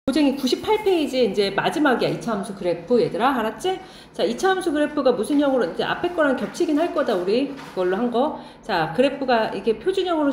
고쟁이 98페이지 이제 마지막이야. 2차 함수 그래프 얘들아 알았지? 자 2차 함수 그래프가 무슨 형으로 이제 앞에 거랑 겹치긴 할 거다 우리 그걸로 한 거. 자 그래프가 이게 표준형으로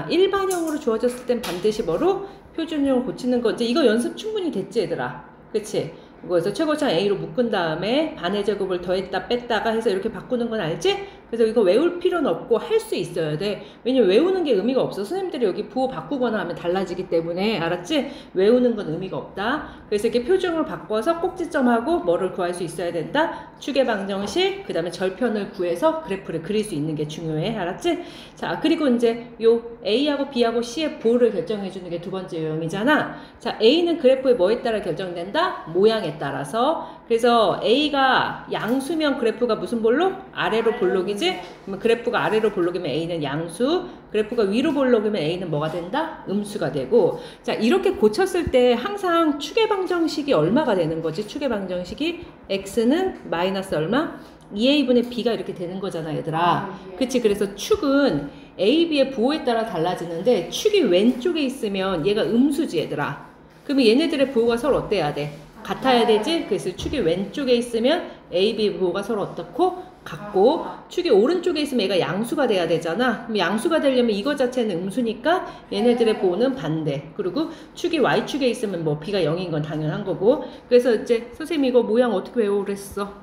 일반형으로 주어졌을 땐 반드시 뭐로? 표준형을 고치는 거. 이제 이거 연습 충분히 됐지 얘들아. 그치? 그래서 최고차 A로 묶은 다음에 반의 제곱을 더했다 뺐다가 해서 이렇게 바꾸는 건 알지? 그래서 이거 외울 필요는 없고 할 수 있어야 돼. 왜냐면 외우는 게 의미가 없어. 선생님들이 여기 부호 바꾸거나 하면 달라지기 때문에 알았지? 외우는 건 의미가 없다. 그래서 이렇게 표준으로 바꿔서 꼭지점하고 뭐를 구할 수 있어야 된다? 축의 방정식, 그 다음에 절편을 구해서 그래프를 그릴 수 있는 게 중요해. 알았지? 자 그리고 이제 요 A하고 B하고 C의 부호를 결정해 주는 게 두 번째 요령이잖아. 자 A는 그래프의 뭐에 따라 결정된다? 모양에 따라서. 그래서 A가 양수면 그래프가 무슨 볼록? 아래로 볼록이지? 그러면 그래프가 아래로 볼록이면 A는 양수, 그래프가 위로 볼록이면 A는 뭐가 된다? 음수가 되고. 자 이렇게 고쳤을 때 항상 축의 방정식이 얼마가 되는 거지? 축의 방정식이 X는 마이너스 얼마? 2A분의 B가 이렇게 되는 거잖아 얘들아. 그치? 그래서 축은 A, B의 부호에 따라 달라지는데 축이 왼쪽에 있으면 얘가 음수지 얘들아. 그러면 얘네들의 부호가 서로 어때야 돼? 같아야 되지? 그래서 축이 왼쪽에 있으면 A, B 부호가 서로 어떻고? 같고, 축이 오른쪽에 있으면 얘가 양수가 돼야 되잖아. 그럼 양수가 되려면 이거 자체는 음수니까 얘네들의 부호는 반대. 그리고 축이 Y축에 있으면 뭐 B가 0인 건 당연한 거고. 그래서 이제 선생님 이거 모양 어떻게 외우랬어?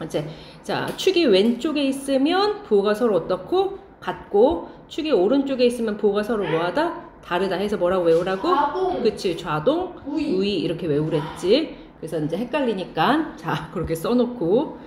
이제 자 축이 왼쪽에 있으면 부호가 서로 어떻고? 같고, 축이 오른쪽에 있으면 부호가 서로 뭐하다? 다르다 해서 뭐라고 외우라고? 좌동. 그치, 좌동, 우위 이렇게 외우랬지. 그래서 이제 헷갈리니까 자 그렇게 써놓고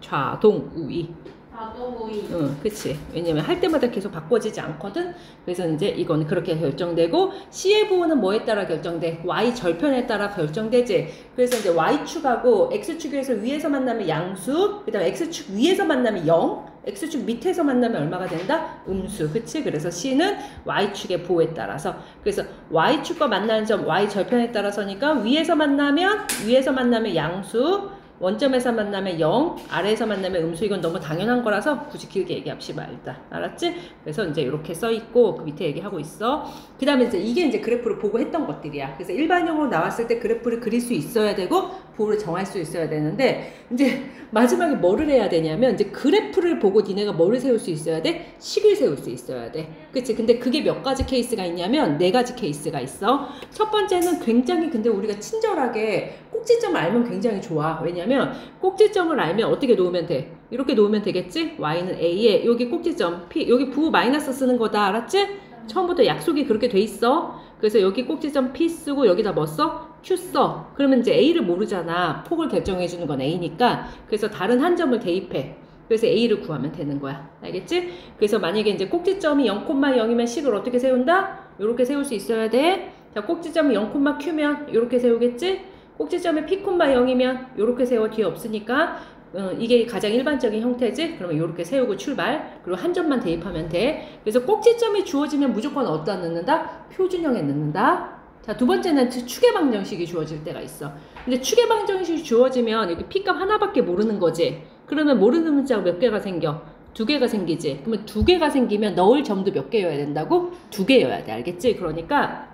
좌동, 우위. 좌동, 우위. 그치. 왜냐면 할 때마다 계속 바꿔지지 않거든. 그래서 이제 이건 그렇게 결정되고, C의 부호는 뭐에 따라 결정돼? Y 절편에 따라 결정되지. 그래서 이제 Y축하고 X축에서 위에서 만나면 양수, 그 다음에 X축 위에서 만나면 0, X축 밑에서 만나면 얼마가 된다? 음수. 그치? 그래서 C는 Y축의 부호에 따라서. 그래서 Y축과 만나는 점 Y 절편에 따라서니까 위에서 만나면 양수, 원점에서 만나면 0, 아래에서 만나면 음수. 이건 너무 당연한 거라서 굳이 길게 얘기합시 말자. 알았지? 그래서 이제 이렇게 써 있고 그 밑에 얘기하고 있어. 그 다음에 이제 이게 이제 그래프를 보고 했던 것들이야. 그래서 일반형으로 나왔을 때 그래프를 그릴 수 있어야 되고 부호를 정할 수 있어야 되는데, 이제 마지막에 뭐를 해야 되냐면 이제 그래프를 보고 니네가 뭐를 세울 수 있어야 돼? 식을 세울 수 있어야 돼. 그치? 근데 그게 몇 가지 케이스가 있냐면 4가지 케이스가 있어. 첫 번째는 굉장히 근데 우리가 친절하게 꼭지점을 알면 굉장히 좋아. 왜냐면 꼭지점을 알면 어떻게 놓으면 돼? 이렇게 놓으면 되겠지? Y는 A에 여기 꼭지점 P, 여기 부호 마이너스 쓰는 거다. 알았지? 처음부터 약속이 그렇게 돼 있어. 그래서 여기 꼭지점 P 쓰고 여기다 뭐 써? Q 써. 그러면 이제 A를 모르잖아. 폭을 결정해 주는 건 A니까. 그래서 다른 한 점을 대입해. 그래서 A를 구하면 되는 거야. 알겠지? 그래서 만약에 이제 꼭지점이 0,0이면 식을 어떻게 세운다? 이렇게 세울 수 있어야 돼. 자, 꼭지점이 0,Q면 이렇게 세우겠지? 꼭지점이 P,0이면 이렇게 세워. 뒤에 없으니까. 이게 가장 일반적인 형태지? 그러면 이렇게 세우고 출발. 그리고 한 점만 대입하면 돼. 그래서 꼭지점이 주어지면 무조건 어디다 넣는다? 표준형에 넣는다. 자, 두 번째는 축의 방정식이 주어질 때가 있어. 근데 축의 방정식이 주어지면 여기 P값 하나밖에 모르는 거지. 그러면 모르는 문자가 몇 개가 생겨? 2개가 생기지. 그러면 2개가 생기면 넣을 점도 몇 개여야 된다고? 2개여야 돼. 알겠지? 그러니까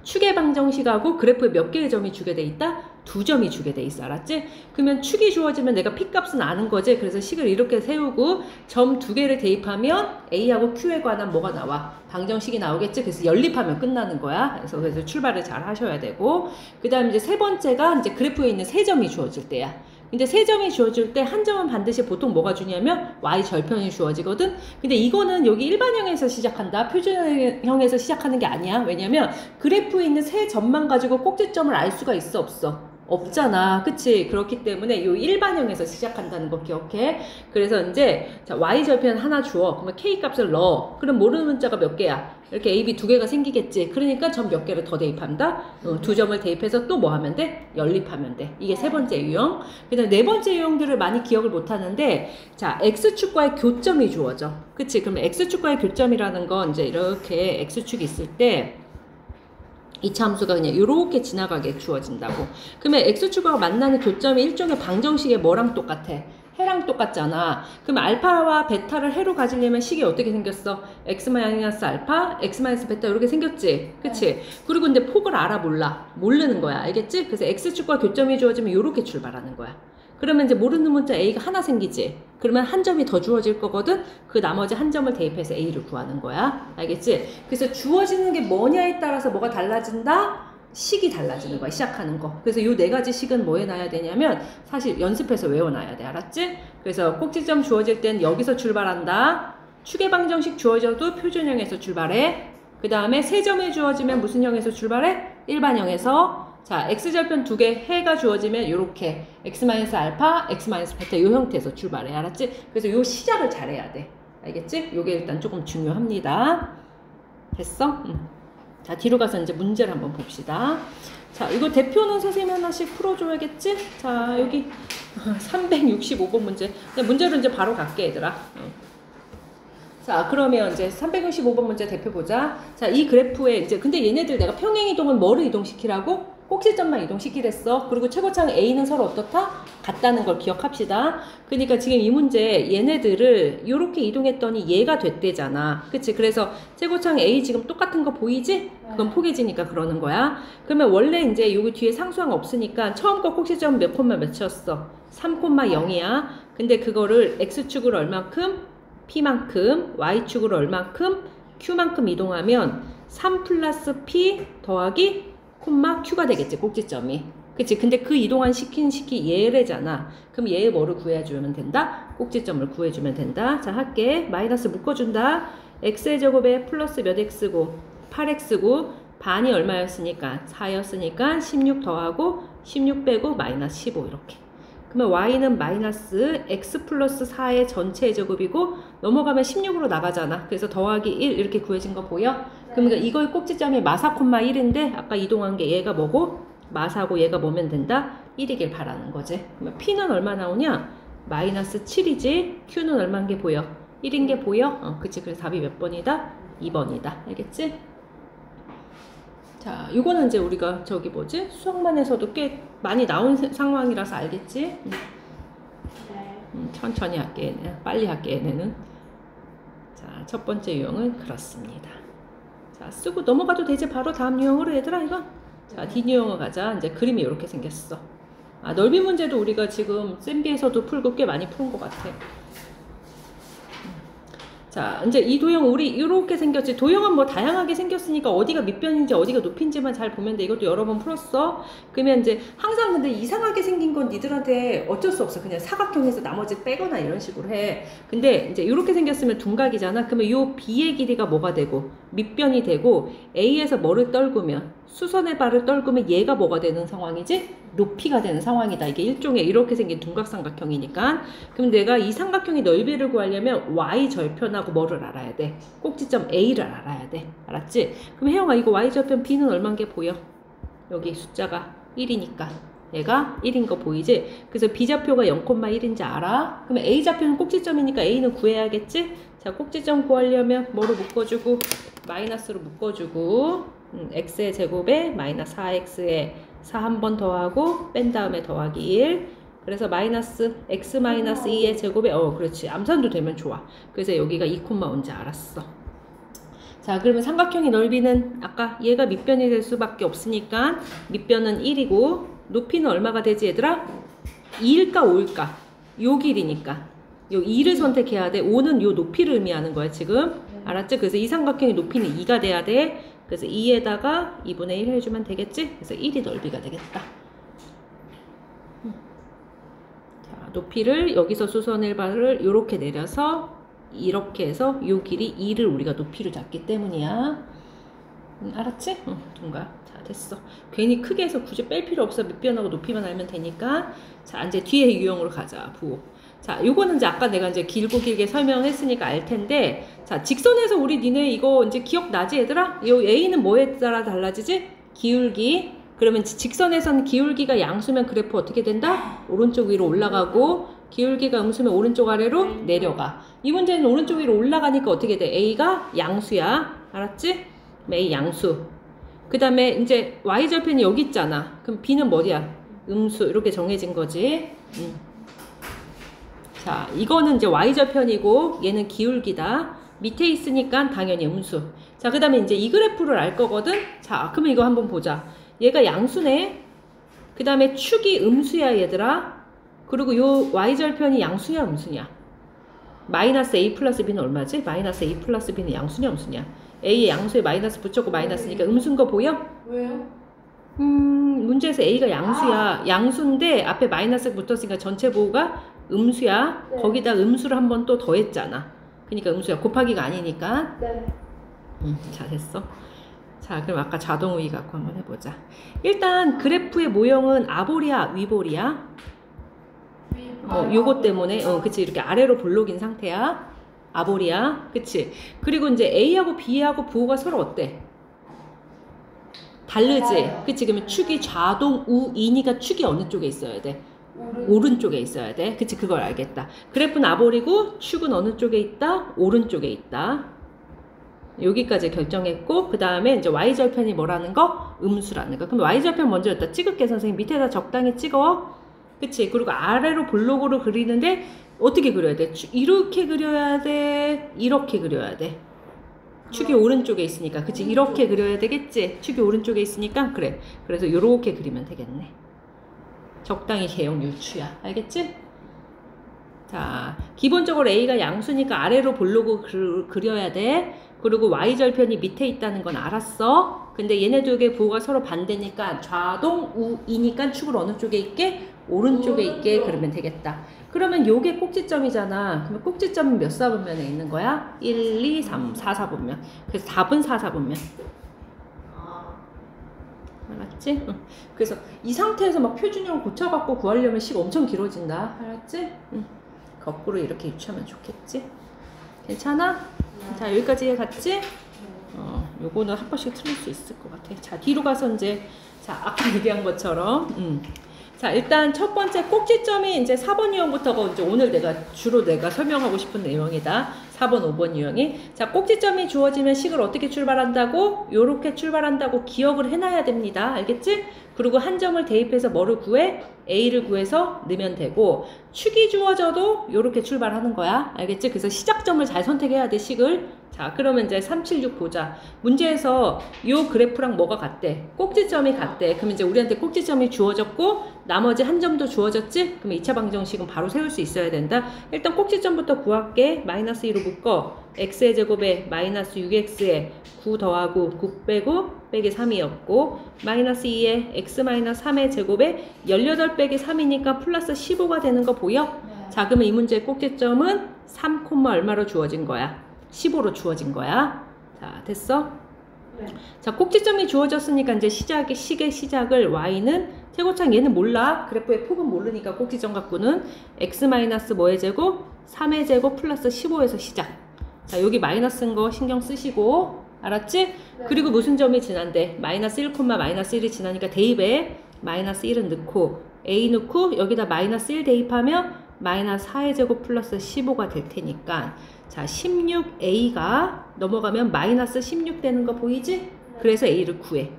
축의 방정식하고 그래프에 몇 개의 점이 주게 돼 있다? 2점이 주게 돼 있어. 알았지? 그러면 축이 주어지면 내가 P값은 아는 거지. 그래서 식을 이렇게 세우고 점 2개를 대입하면 A하고 Q에 관한 뭐가 나와? 방정식이 나오겠지? 그래서 연립하면 끝나는 거야. 그래서 출발을 잘 하셔야 되고, 그 다음에 이제 세 번째가 이제 그래프에 있는 세 점이 주어질 때야. 근데 세 점이 주어질 때 한 점은 반드시 보통 뭐가 주냐면 Y 절편이 주어지거든. 근데 이거는 여기 일반형에서 시작한다. 표준형에서 시작하는 게 아니야. 왜냐면 그래프에 있는 세 점만 가지고 꼭지점을 알 수가 있어, 없어? 없잖아. 그치? 그렇기 때문에 이 일반형에서 시작한다는 거 기억해. 그래서 이제 자, Y 절편 하나 주어. 그러면 K 값을 넣어. 그럼 모르는 문자가 몇 개야? 이렇게 A, B 2개가 생기겠지. 그러니까 점 몇 개를 더 대입한다. 2점을 대입해서 또 뭐 하면 돼? 연립하면 돼. 이게 세 번째 유형. 그 다음에 네 번째 유형들을 많이 기억을 못 하는데, 자, X축과의 교점이 주어져. 그치? 그러면 X축과의 교점이라는 건 이제 이렇게 X축이 있을 때 2차 함수가 그냥 이렇게 지나가게 주어진다고. 그러면 X축과 만나는 교점이 일종의 방정식의 뭐랑 똑같아? 해랑 똑같잖아. 그럼 알파와 베타를 해로 가지려면 식이 어떻게 생겼어? x 마이너스 알파, x 마이너스 베타 이렇게 생겼지? 그치? 그리고 근데 폭을 알아 몰라? 모르는 거야. 알겠지? 그래서 x축과 교점이 주어지면 이렇게 출발하는 거야. 그러면 이제 모르는 문자 a가 하나 생기지? 그러면 한 점이 더 주어질 거거든? 그 나머지 한 점을 대입해서 a를 구하는 거야. 알겠지? 그래서 주어지는 게 뭐냐에 따라서 뭐가 달라진다? 식이 달라지는 거야. 시작하는 거. 그래서 요 네 가지 식은 뭐 해놔야 되냐면 사실 연습해서 외워놔야 돼. 알았지? 그래서 꼭지점 주어질 땐 여기서 출발한다. 추계방정식 주어져도 표준형에서 출발해. 그 다음에 세 점이 주어지면 무슨 형에서 출발해? 일반형에서. 자, x절편 두 개 해가 주어지면 요렇게 x-알파, x-베타 요 형태에서 출발해. 알았지? 그래서 요 시작을 잘해야 돼. 알겠지? 요게 일단 조금 중요합니다. 됐어? 자, 뒤로 가서 이제 문제를 한번 봅시다. 자, 이거 대표는 선생님이 하나씩 풀어줘야겠지? 자, 여기 365번 문제. 문제로 이제 바로 갈게, 얘들아. 자, 그러면 이제 365번 문제 대표 보자. 자, 이 그래프에 이제, 근데 얘네들 내가 평행 이동은 뭐를 이동시키라고? 꼭지점만 이동시키랬어. 그리고 최고창 A는 서로 어떻다? 같다는 걸 기억합시다. 그러니까 지금 이 문제 얘네들을 이렇게 이동했더니 얘가 됐대잖아. 그치? 그래서 최고창 A 지금 똑같은 거 보이지? 그건 포개지니까 그러는 거야. 그러면 원래 이제 여기 뒤에 상수항 없으니까 처음 거 꼭지점 몇 콤마 몇이었어? 3,0이야. 근데 그거를 X축으로 얼만큼? P만큼, Y축으로 얼만큼? Q만큼 이동하면 3 플러스 P 더하기 콤마 Q가 되겠지, 꼭지점이. 그치? 근데 그 이동한 시킨 식이 얘래잖아. 그럼 얘의 뭐를 구해주면 된다? 꼭지점을 구해주면 된다. 자, 할게. 마이너스 묶어준다. x의 제곱에 플러스 몇 x고? 8x고, 반이 얼마였으니까? 4였으니까 16 더하고 16 빼고 마이너스 15 이렇게. 그러면 y는 마이너스 x 플러스 4의 전체의 제곱이고 넘어가면 16으로 나가잖아. 그래서 더하기 1 이렇게 구해진 거 보여? 그러니까 이거의 꼭지점이 마사 콤마 1인데 아까 이동한 게 얘가 뭐고? 마사고 얘가 뭐면 된다? 1이길 바라는 거지. 그러면 p는 얼마 나오냐? 마이너스 7이지. q는 얼마인 게 보여? 1인 게 보여? 그치. 그래서 답이 몇 번이다? 2번이다. 알겠지? 자, 요거는 이제 우리가 저기 뭐지? 수학만에서도 꽤 많이 나온 상황이라서 알겠지? 천천히 할게, 얘네. 빨리 할게, 얘네는. 자, 첫 번째 유형은 그렇습니다. 자, 쓰고 넘어가도 되지? 바로 다음 유형으로 얘들아, 이거? 자, D 유형으로 가자. 이제 그림이 이렇게 생겼어. 아, 넓이 문제도 우리가 지금 쌤비에서도 풀고 꽤 많이 푸는 것 같아. 자, 이제 이 도형 우리 이렇게 생겼지. 도형은 뭐 다양하게 생겼으니까 어디가 밑변인지 어디가 높인지만 잘 보면 돼. 이것도 여러 번 풀었어. 그러면 이제 항상 근데 이상하게 생긴 건 니들한테 어쩔 수 없어. 그냥 사각형에서 나머지 빼거나 이런 식으로 해. 근데 이제 이렇게 생겼으면 둔각이잖아. 그러면 요 B의 길이가 뭐가 되고 밑변이 되고 A에서 뭐를 떨구면 수선의 발을 떨구면 얘가 뭐가 되는 상황이지? 높이가 되는 상황이다. 이게 일종의 이렇게 생긴 둔각삼각형이니까. 그럼 내가 이 삼각형의 넓이를 구하려면 Y절편하고 뭐를 알아야 돼? 꼭지점 A를 알아야 돼. 알았지? 그럼 혜영아 이거 Y절편 B는 얼마인 게 보여? 여기 숫자가 1이니까 얘가 1인 거 보이지? 그래서 B좌표가 0,1인지 알아? 그러면 A좌표는 꼭지점이니까 A는 구해야겠지? 자, 꼭지점 구하려면 뭐로 묶어주고 마이너스로 묶어주고 x의 제곱에 마이너스 4x에 4 한 번 더하고 뺀 다음에 더하기 1. 그래서 마이너스 x 마이너스 2의 제곱에 그렇지. 암산도 되면 좋아. 그래서 여기가 2,5인지 알았어. 자, 그러면 삼각형의 넓이는 아까 얘가 밑변이 될 수밖에 없으니까 밑변은 1이고 높이는 얼마가 되지 얘들아? 2일까 5일까? 요 길이니까 요 2를 선택해야 돼. 5는 요 높이를 의미하는 거야 지금. 알았지? 그래서 이 삼각형의 높이는 2가 돼야 돼. 그래서 2에다가 2분의 1 해주면 되겠지? 그래서 1이 넓이가 되겠다. 자, 높이를 여기서 수선의 발을 이렇게 내려서 이렇게 해서 이 길이 2를 우리가 높이로 잡기 때문이야. 알았지? 둔가. 자, 됐어. 괜히 크게 해서 굳이 뺄 필요 없어. 밑변하고 높이만 알면 되니까. 자, 이제 뒤에 유형으로 가자. 부호. 자, 요거는 이제 아까 내가 이제 길고 길게 설명했으니까 알 텐데, 자, 직선에서 우리 니네 이거 이제 기억나지 얘들아? 요 A는 뭐에 따라 달라지지? 기울기. 그러면 직선에서는 기울기가 양수면 그래프 어떻게 된다? 오른쪽 위로 올라가고, 기울기가 음수면 오른쪽 아래로 내려가. 이 문제는 오른쪽 위로 올라가니까 어떻게 돼? A가 양수야. 알았지? A 양수. 그 다음에 이제 Y절편이 여기 있잖아. 그럼 B는 뭐야? 음수. 이렇게 정해진 거지. 자, 이거는 이제 y절편이고 얘는 기울기다. 밑에 있으니까 당연히 음수. 자, 그 다음에 이제 이 그래프를 알 거거든. 자, 그러면 이거 한번 보자. 얘가 양수네. 그 다음에 축이 음수야 얘들아. 그리고 요 y절편이 양수냐 음수냐. 마이너스 a 플러스 b는 얼마지? 마이너스 a 플러스 b는 양수냐 음수냐. a에 양수에 마이너스 붙였고 마이너스니까 음수인 거 보여? 왜요? 문제에서 a가 양수야. 양수인데 앞에 마이너스 붙었으니까 전체 부호가 음수야. 네. 거기다 음수를 한 번 또 더했잖아. 그러니까 음수야. 곱하기가 아니니까. 네. 잘했어. 자, 그럼 아까 자동우위 갖고 한번 해보자. 일단 그래프의 모형은 아볼이야, 위볼이야? 요거 때문에, 그치. 이렇게 아래로 볼록인 상태야. 아볼이야. 그치. 그리고 이제 A하고 B하고 부호가 서로 어때? 다르지? 그치. 그러면 축이 좌동, 우, 인이가 축이 어느 쪽에 있어야 돼? 오른쪽에 있어야 돼. 그치. 그걸 알겠다. 그래프는 아볼이고, 축은 어느 쪽에 있다? 오른쪽에 있다. 여기까지 결정했고, 그 다음에 이제 y절편이 뭐라는 거? 음수라는 거. 그럼 y절편 먼저 일단 찍을게, 선생님. 밑에다 적당히 찍어. 그치? 그리고 아래로 볼록으로 그리는데 어떻게 그려야 돼? 이렇게 그려야 돼? 이렇게 그려야 돼? 축이 오른쪽에 있으니까. 그치? 이렇게 그려야 되겠지? 축이 오른쪽에 있으니까 그래. 그래서 요렇게 그리면 되겠네. 적당히 개형 유추야. 알겠지? 자, 기본적으로 A가 양수니까 아래로 볼록으로 그려야 돼. 그리고 y절편이 밑에 있다는 건 알았어. 근데 얘네 두 개 부호가 서로 반대니까 좌동, 우이니까 축을 어느 쪽에 있게? 오른쪽에 있게 그러면 되겠다. 그러면 요게 꼭지점이잖아. 그러면 꼭지점은 몇 사분면에 있는 거야? 1, 2, 3, 4, 4분면. 그래서 답은 4, 4분면. 알았지? 응. 그래서 이 상태에서 막 표준형 고쳐갖고 구하려면 시가 엄청 길어진다. 알았지? 응. 거꾸로 이렇게 유추하면 좋겠지? 괜찮아? 자, 여기까지 갔지? 요거는 한 번씩 틀릴 수 있을 것 같아. 자, 뒤로 가서 이제, 자, 아까 얘기한 것처럼, 자, 일단 첫 번째 꼭지점이 이제 4번 유형부터가 이제 오늘 주로 내가 설명하고 싶은 내용이다. 4번, 5번 유형이. 자, 꼭지점이 주어지면 식을 어떻게 출발한다고? 요렇게 출발한다고 기억을 해놔야 됩니다. 알겠지? 그리고 한 점을 대입해서 뭐를 구해? A를 구해서 넣으면 되고, 축이 주어져도 요렇게 출발하는 거야. 알겠지? 그래서 시작점을 잘 선택해야 돼, 식을. 자, 그러면 이제 376 보자. 문제에서 요 그래프랑 뭐가 같대? 꼭지점이 같대. 그럼 이제 우리한테 꼭지점이 주어졌고, 나머지 한 점도 주어졌지? 그럼 2차 방정식은 바로 세울 수 있어야 된다. 일단 꼭지점부터 구할게. 마이너스 2로 묶어. x의 제곱에 마이너스 6x에 9 더하고 9 빼고 빼기 3이었고, 마이너스 2에 x 마이너스 3의 제곱에 18 빼기 3이니까 플러스 15가 되는 거 보여? 네. 자, 그러면 이 문제의 꼭지점은 3, 얼마로 주어진 거야? 15로 주어진 거야. 자, 됐어? 네. 자, 꼭지점이 주어졌으니까 이제 식의 시작을 y는 최고창 얘는 몰라. 그래프의 폭은 모르니까 꼭지점 갖고는 x 마이너스 뭐의 제곱? 3의 제곱 플러스 15에서 시작. 자, 여기 마이너스인 거 신경 쓰시고. 알았지? 네. 그리고 무슨 점이 지난대? 마이너스 1, 마이너스 1이 지나니까 대입에 마이너스 1은 넣고 a 넣고 여기다 마이너스 1 대입하면 마이너스 4의 제곱 플러스 15가 될 테니까, 자, 16a가 넘어가면 마이너스 16 되는 거 보이지? 그래서 a를 구해.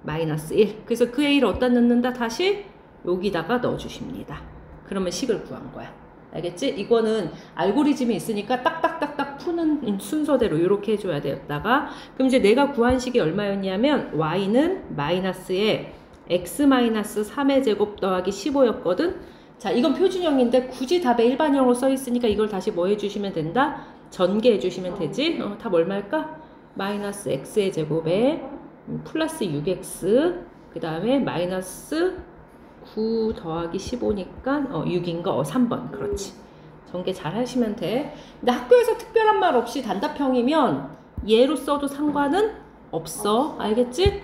마이너스 1. 그래서 그 a를 어디다 넣는다? 다시 여기다가 넣어주십니다. 그러면 식을 구한 거야. 알겠지? 이거는 알고리즘이 있으니까 딱딱딱딱 푸는 순서대로 이렇게 해줘야 되었다가, 그럼 이제 내가 구한 식이 얼마였냐면 y는 마이너스에 x 마이너스 3의 제곱 더하기 15였거든? 자, 이건 표준형인데 굳이 답에 일반형으로 써있으니까 이걸 다시 뭐 해주시면 된다? 전개해 주시면 되지? 답 얼마일까? 마이너스 x의 제곱에 플러스 6x, 그 다음에 마이너스 9 더하기 15니까 6인 거 3번. 그렇지. 전개 잘 하시면 돼. 근데 학교에서 특별한 말 없이 단답형이면 얘로 써도 상관은 없어. 알겠지?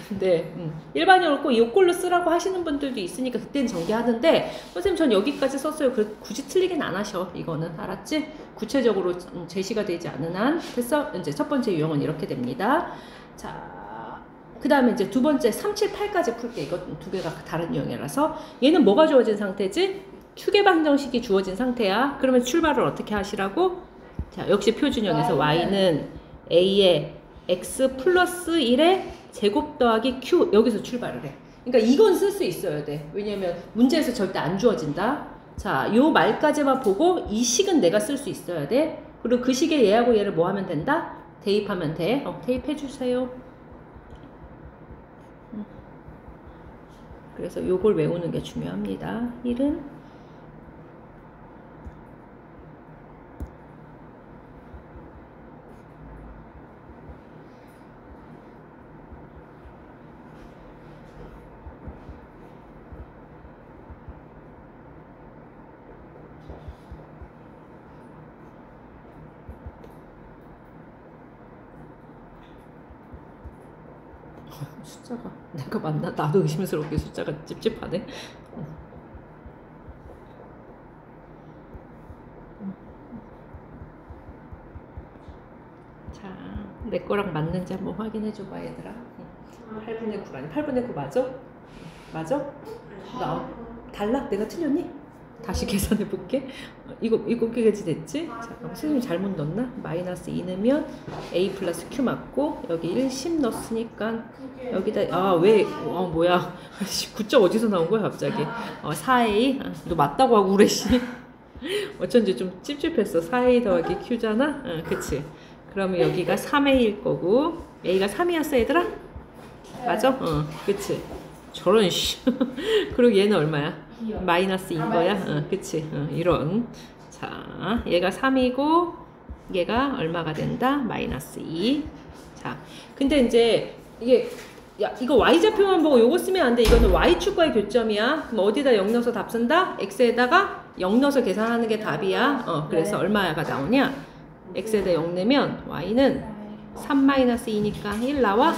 근데 일반형을 꼭 요꼴로 쓰라고 하시는 분들도 있으니까 그때는 전개하는데, 선생님 전 여기까지 썼어요. 굳이 틀리긴 안 하셔. 이거는. 알았지? 구체적으로 제시가 되지 않은 한. 됐어? 이제 첫 번째 유형은 이렇게 됩니다. 자, 그 다음에 이제 두 번째 3, 7, 8까지 풀게. 이거 두 개가 다른 유형이라서. 얘는 뭐가 주어진 상태지? 축의 방정식이 주어진 상태야. 그러면 출발을 어떻게 하시라고? 자, 역시 표준형에서 y는 a에 x 플러스 1에 제곱 더하기 q, 여기서 출발을 해. 그러니까 이건 쓸 수 있어야 돼. 왜냐면 문제에서 절대 안 주어진다. 자, 요 말까지만 보고 이 식은 내가 쓸 수 있어야 돼. 그리고 그 식에 얘하고 얘를 뭐 하면 된다? 대입하면 돼. 대입해 주세요. 그래서 요걸 외우는 게 중요합니다. 1은 숫자가 내가 맞나? 나도 의심스럽게 숫자가 찝찝하네. 자, 내 거랑 맞는지 한번 확인해 줘봐 얘들아. 8분의 9라니. 8분의 9 맞아? 맞아? 나 달라? 내가 틀렸니? 다시 계산해 볼게. 이거 깨지 됐지? 자, 선생님이 잘못 넣었나? 마이너스 2 넣으면 a 플러스 q 맞고 여기 1, 10 넣었으니까 여기다 왜 뭐야 9점 어디서 나온 거야 갑자기. 4a 너 맞다고 하고 그래 씨. 어쩐지 좀 찝찝했어. 4a 더하기 q잖아? 그치? 그러면 여기가 3a일 거고 a가 3이었어 얘들아? 맞아? 그치? 저런 씨. 그리고 얘는 얼마야? 마이너스인 거야? 그치? 이런. 자, 얘가 3이고 얘가 얼마가 된다? 마이너스 2. 자, 근데 이제 이게 이거 y좌표만 보고 요거 쓰면 안 돼. 이거는 y축과의 교점이야. 그럼 어디다 0 넣어서 답 쓴다? x에다가 0 넣어서 계산하는 게 답이야. 그래서 얼마가 나오냐? x에다 0 내면 y는 3-2니까 1 나와.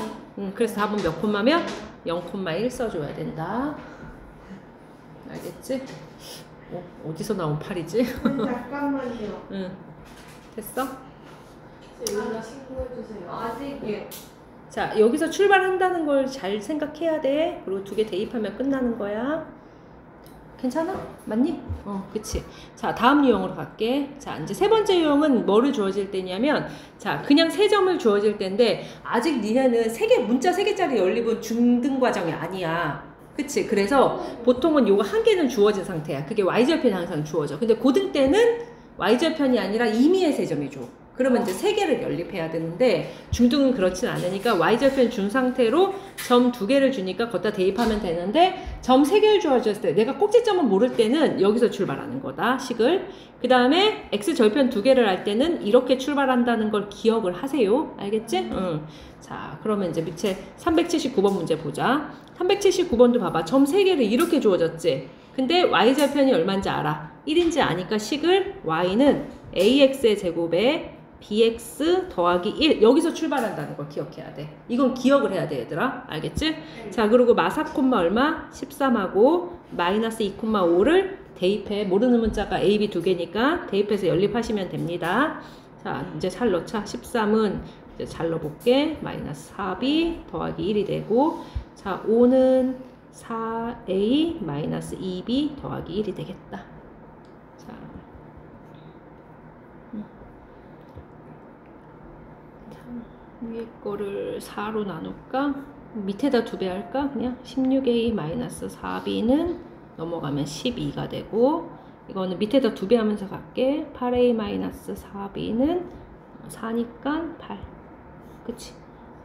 그래서 답은 몇 콤마면? 0,1 써줘야 된다. 알겠지? 어디서 나온 8이지? 잠깐만요. 응. 됐어? 여기다 신고해주세요. 아직 예. 자, 여기서 출발한다는 걸 잘 생각해야 돼. 그리고 2개 대입하면 끝나는 거야. 괜찮아? 맞니? 그치. 자, 다음 유형으로 갈게. 자, 이제 세 번째 유형은 뭐를 주어질 때냐면, 자, 그냥 3점을 주어질 때인데, 아직 니네는 문자 3개짜리 연립은 중등 과정이 아니야. 그치? 그래서 보통은 요거 1개는 주어진 상태야. 그게 y절편이 항상 주어져. 근데 고등 때는 y절편이 아니라 임의의 3점이 줘. 그러면 이제 3개를 연립해야 되는데 중등은 그렇진 않으니까 y절편 준 상태로 점 2개를 주니까 걷다 대입하면 되는데 점 3개를 주어졌을 때 내가 꼭지점은 모를 때는 여기서 출발하는 거다. 식을. 그 다음에 x절편 2개를 할 때는 이렇게 출발한다는 걸 기억을 하세요. 알겠지? 자, 그러면 이제 밑에 379번 문제 보자. 379번도 봐봐. 점 3개를 이렇게 주어졌지. 근데 y절편이 얼마인지 알아. 1인지 아니까 식을 y는 ax의 제곱에 bx 더하기 1 여기서 출발한다는 걸 기억해야 돼. 이건 기억을 해야 돼 얘들아. 알겠지? 자, 그리고 마사 콤마 얼마? 13하고 마이너스 2,5를 대입해. 모르는 문자가 a, b 2개니까 대입해서 연립하시면 됩니다. 자, 이제 잘 넣자. 13은 이제 잘 넣어볼게. 마이너스 4b 더하기 1이 되고, 자, 5는 4a 마이너스 2b 더하기 1이 되겠다. 자, 위에 거를 4로 나눌까? 밑에다 2배 할까? 그냥 16a 마이너스 4b는 넘어가면 12가 되고, 이거는 밑에다 2배 하면서 갈게. 8a 마이너스 4b는 4니까 8. 그치?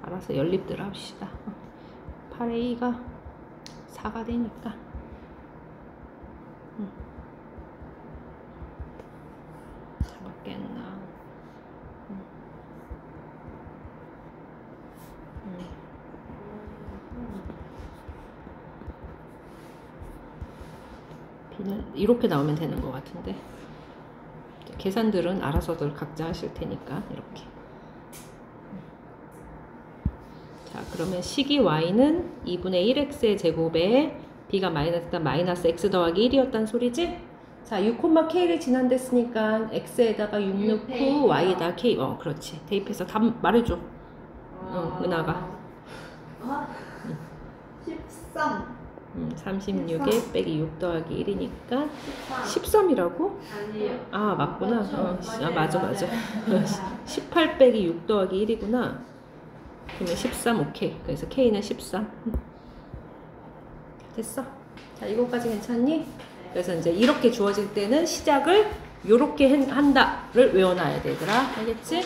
알아서 연립들 합시다. 8a가 4가 되니까. 맞겠나? b는 이렇게 나오면 되는 것 같은데 계산들은 알아서들 각자 하실 테니까 이렇게. 자, 그러면 식이 y는 2분의 1x의 제곱에 b가 마이너스 x 더하기 1이었단 소리지? 자, 6,k를 지난댔으니까 x에다가 6 넣고 y에다가 k. 그렇지. 대입해서 답 말해줘. 은하가 13. 36에 빼기 6 더하기 1이니까 13이라고? 아니에요. 아, 맞구나. 맞아. 18 빼기 6 더하기 1이구나. 그러면 13 오케이. 그래서 K는 13. 됐어. 자, 이거까지 괜찮니? 그래서 이제 이렇게 주어질 때는 시작을 요렇게 한다를 외워놔야 되더라. 알겠지?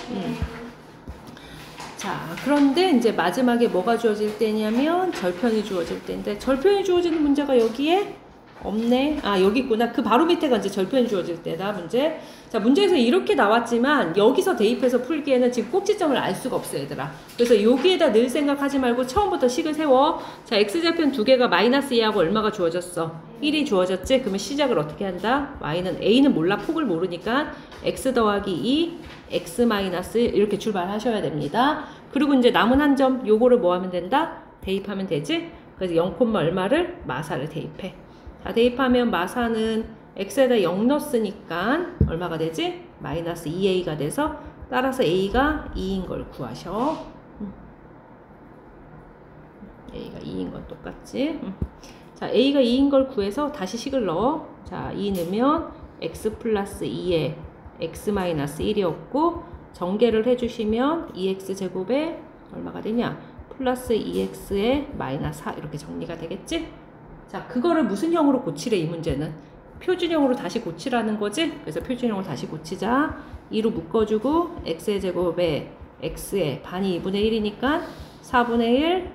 자, 그런데 이제 마지막에 뭐가 주어질 때냐면 절편이 주어질 때인데, 절편이 주어지는 문제가 여기에 없네. 아, 여기 있구나. 그 바로 밑에가 이제 절편이 주어질 때다, 문제. 자, 문제에서 이렇게 나왔지만 여기서 대입해서 풀기에는 지금 꼭지점을 알 수가 없어, 얘들아. 그래서 여기에다 늘 생각하지 말고 처음부터 식을 세워. 자, x절편 두 개가 마이너스 2하고 얼마가 주어졌어? 1이 주어졌지? 그러면 시작을 어떻게 한다? a는 몰라, 폭을 모르니까 x 더하기 2, x 마이너스 이렇게 출발하셔야 됩니다. 그리고 이제 남은 한 점 요거를 뭐 하면 된다? 대입하면 되지? 그래서 0, 얼마를? 마사를 대입해. 자, 대입하면 마사는 x에다 0 넣었으니까 얼마가 되지? 마이너스 2a가 돼서 따라서 a가 2인 걸 구하셔. a가 2인 건 똑같지? 자, a가 2인 걸 구해서 다시 식을 넣어. 자, 2 넣으면 x 플러스 2에 x 마이너스 1이었고 전개를 해주시면 2x제곱에 얼마가 되냐? 플러스 2x에 마이너스 4 이렇게 정리가 되겠지? 자, 그거를 무슨 형으로 고치래, 이 문제는? 표준형으로 다시 고치라는 거지? 그래서 표준형으로 다시 고치자. 2로 묶어주고 x의 제곱에 x의 반이 2분의 1이니까 4분의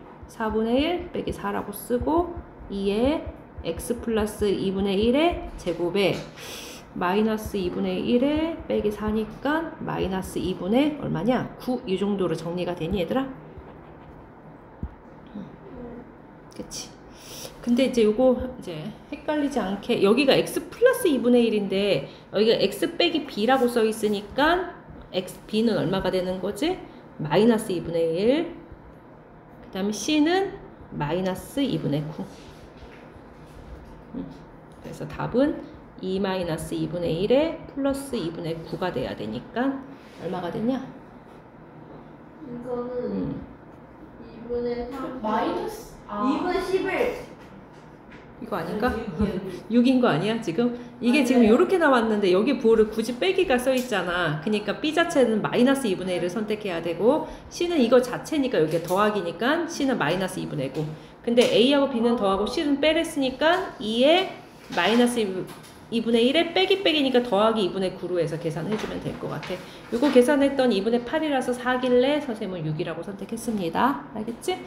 1 빼기 4라고 쓰고 2에 x 플러스 2분의 1의 제곱에 마이너스 2분의 1에 빼기 4니까 마이너스 2분의 얼마냐? 9 이 정도로 정리가 되니, 얘들아? 그치? 근데 이제 요거 이제 헷갈리지 않게 여기가 x 플러스 2분의 1인데 여기가 x 빼기 b라고 써 있으니까 b는 얼마가 되는 거지? 마이너스 2분의 1. 그 다음에 c는 마이너스 2분의 9. 그래서 답은 2 마이너스 2분의 1에 플러스 2분의 9가 돼야 되니까 얼마가 되냐? 이거는 2분의 3 마이너스 2분의 11 이거 아닌가? 6인 거 아니야 지금? 이게 지금 이렇게 나왔는데 여기 부호를 굳이 빼기가 써 있잖아. 그러니까 B 자체는 마이너스 2분의 1을 선택해야 되고 C는 이거 자체니까 여기가 더하기니까 C는 마이너스 2분의 9. 근데 A하고 B는 더하고 C는 빼랬으니까 2에 마이너스 2분의 1에 빼기니까 더하기 2분의 9로 해서 계산을 해주면 될 것 같아. 이거 계산했던 2분의 8이라서 4길래 선생님은 6이라고 선택했습니다. 알겠지?